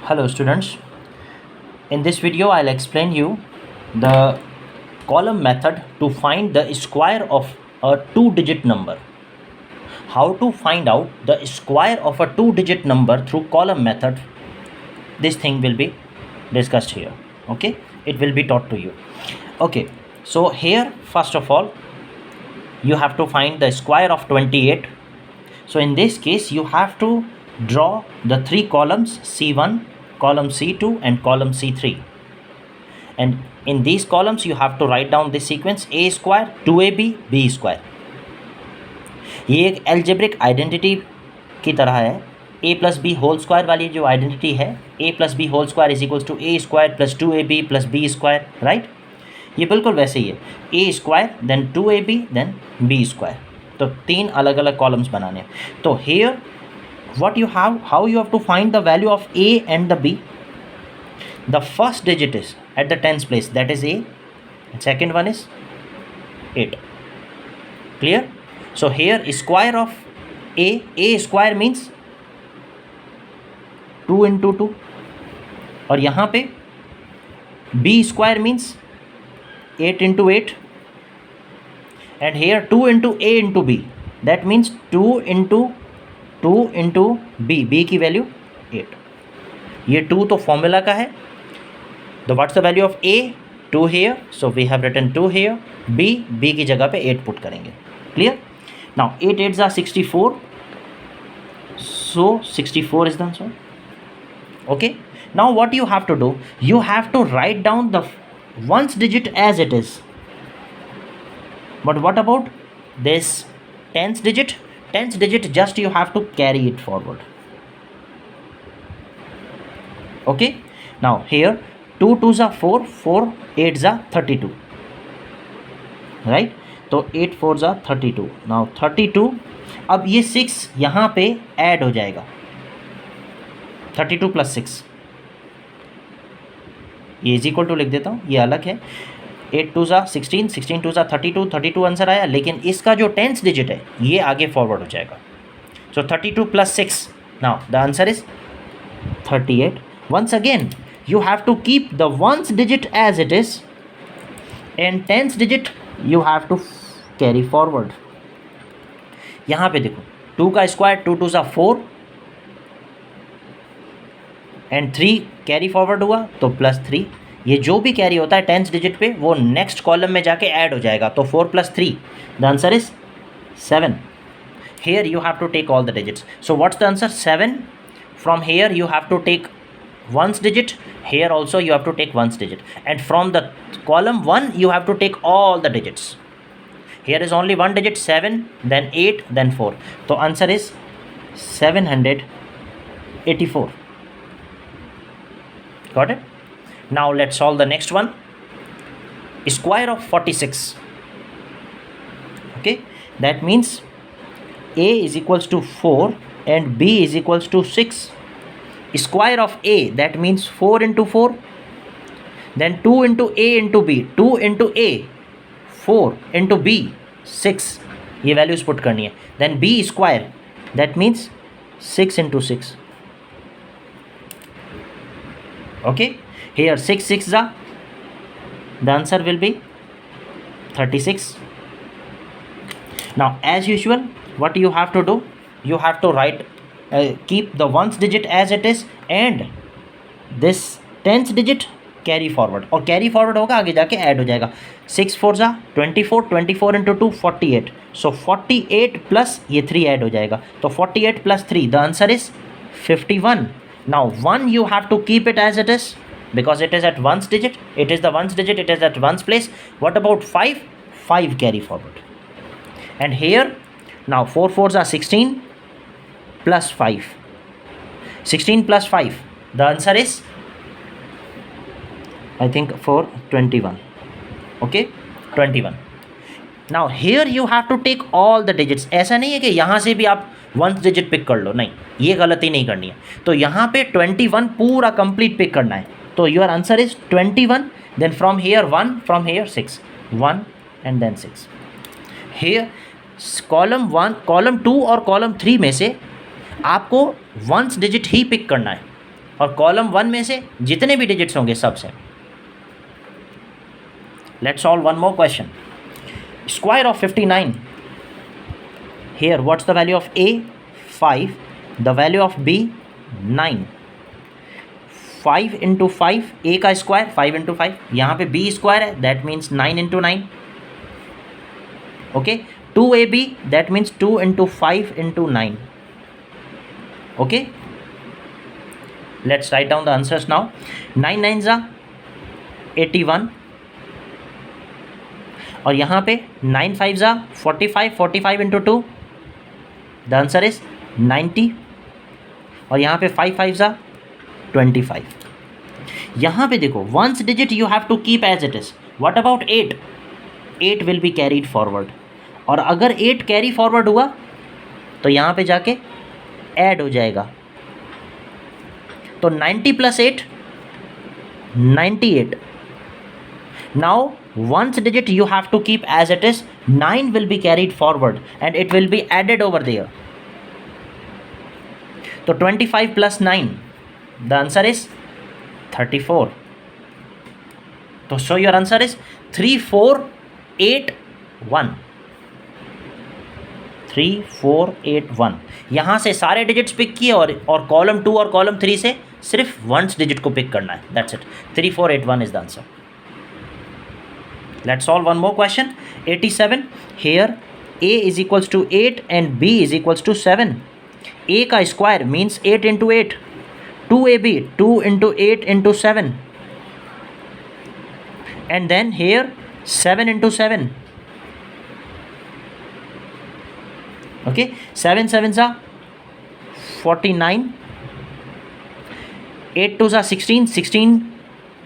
Hello students, in this video I'll explain you the column method to find the square of a two-digit number. How to find out the square of a two-digit number through column method, this thing will be discussed here. Okay, it will be taught to you. Okay, so here first of all you have to find the square of 28. So in this case you have to draw the three columns C1, column C2 and column C3, and in these columns you have to write down this sequence a square 2ab b square. ये एक algebraic identity की तरह है, a plus B whole square वाली जो identity है a plus B whole square is equals to A square plus 2ab plus B square, right. ये बिल्कुल वैसे ही है, a square then 2ab then b square. तो तीन अलग अलग कॉलम्स बनाने हैं. तो here what you have, how you have to find the value of a and the b. The first digit is at the tens place, that is a, and second one is 8. Clear? So here square of a square means 2 into 2, और यहाँ पे b square means 8 into 8, and here 2 into a into b, that means 2 into b की value 8. ये 2 तो formula का है. तो what's the value of a? 2 here, so we have written 2 here. b की जगह पे 8 पुट करेंगे. Clear? Now 8 8s are 64, so 64 is the answer. Okay, now what you have to do, you have to write down the ones digit as it is. But what about this tens digit? Tens digit just you have to carry it forward. Okay, now here 2 2s are 4, 4 8s are 32, right. तो 8 4s are 32. now 32, अब ये 6 यहाँ पे add हो जाएगा, 32 plus 6, ये is equal to लिख देता हूँ, ये अलग है. 8 2s are 16, 16 2s are 32, 32 answer आया. लेकिन इसका जो टेंस डिजिट है ये आगे फॉरवर्ड हो जाएगा. So 32 plus 6, now the answer is 38. Once again you have to keep the ones digit as it is and tens digit you have to carry forward. यहाँ पे देखो 2 का square 2 2s are 4 and 3 carry forward हुआ तो plus 3. ये जो भी carry होता है टेंस डिजिट पे वो नेक्स्ट कॉलम में जाके ऐड हो जाएगा. तो 4 plus 3, the answer is 7. Here you have to take all the digits. So what's the answer? 7. From here you have to take ones digit, here also you have to take ones digit, and from the column 1 you have to take all the digits. Here is only one digit, 7 then 8 then 4. So answer is 784. Got it? Now let's solve the next one. Square of 46. Okay, that means a is equals to 4 and b is equals to 6. Square of a, that means 4 into 4, then 2 into a into b, 2 into a 4 into b 6, ये values put करनी है. then b square, that means 6 into 6. okay, here 6 6 are, the answer will be 36. now as usual what you have to do, you have to write keep the ones digit as it is and this tens digit carry forward, और carry forward होगा आगे जाके add हो जाएगा. 6 4s are 24, 24 into 2 48, so 48 plus ये 3 add हो जाएगा. तो 48 plus 3, the answer is 51. now 1 you have to keep it as it is because it is at ones digit, it is the ones digit, it is at ones place. what about 5? 5 carry forward, and here now 4 4s are 16 plus 5, 16 plus 5, the answer is I think for 21. okay, 21. now here you have to take all the digits. ऐसा नहीं है कि यहाँ से भी आप ones digit pick कर लो, नहीं, ये गलती नहीं करनी है. तो यहाँ पे 21 पूरा कंप्लीट पिक करना है. तो your answer is 21. Then from here 1, from here 6, 1 and then 6. Here column 1, column 2 और कॉलम 3 में से आपको वंस डिजिट ही पिक करना है. और कॉलम 1 में से जितने भी डिजिट्स होंगे सब same. Let's solve one more question. Square of 59, here what's the value of a? 5, the value of b? 9। 5 into 5, a का स्क्वायर 5 into 5, यहाँ पे b स्क्वायर है, that means 9 into 9, okay। 2ab, that means 2 into 5 into 9, okay। Let's write down the answers now। 9 9s are 81, और यहाँ पे 9 5s are 45, 45 into 2, the answer is 90, और यहाँ पे 5 5s are 25। यहाँ पे देखो, once digit you have to keep as it is। What about 8? 8 will be carried forward, और अगर 8 कैरी फॉरवर्ड हुआ तो यहाँ पे जाके ऐड हो जाएगा, तो 90 plus 8 98। Now once digit you have to keep as it is, 9 will be carried forward and it will be added over there, तो 25 plus 9, the answer is 34। तो so your answer is 3481। 3481। यहाँ से सारे digits pick किए और column 2 और column 3 से सिर्फ वंस डिजिट को पिक करना है, that's it. 3481 is the answer. Let's solve one more question. 87, here a is equals to 8 and b is equals to 7। a का square means 8 into 8, 2ab 2 into 8 into 7, and then here 7 into 7, okay। 7 7s are 49, 8 2s are 16, 16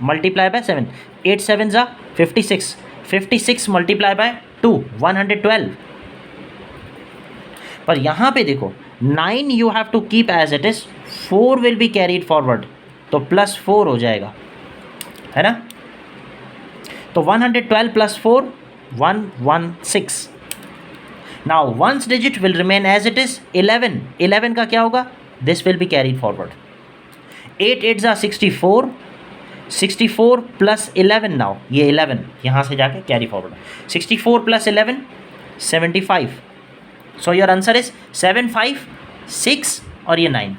multiply by 7, 8 7s are 56, 56 multiply by 2, 112। पर यहाँ पे देखो 9 you have to keep as it is, 4 will be carried forward, तो plus 4 हो जाएगा, है ना। तो 112 plus 4 116। Now once digit will remain as it is, 11। 11 का क्या होगा? This will be carried forward। 8 8s are 64, 64 plus 11 now, ये 11 यहाँ से जाके carry forward, 64 plus 11 75। So your answer is 756 और ये 9,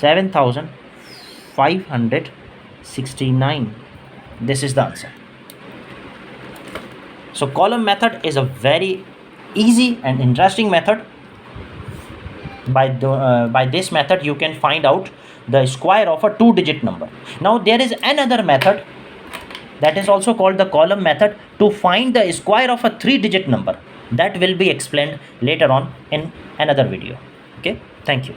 7569। This is the answer। So column method is a very easy and interesting method। By this method you can find out the square of a 2-digit number। Now there is another method that is also called the column method to find the square of a 3-digit number, that will be explained later on in another video, okay। Thank you।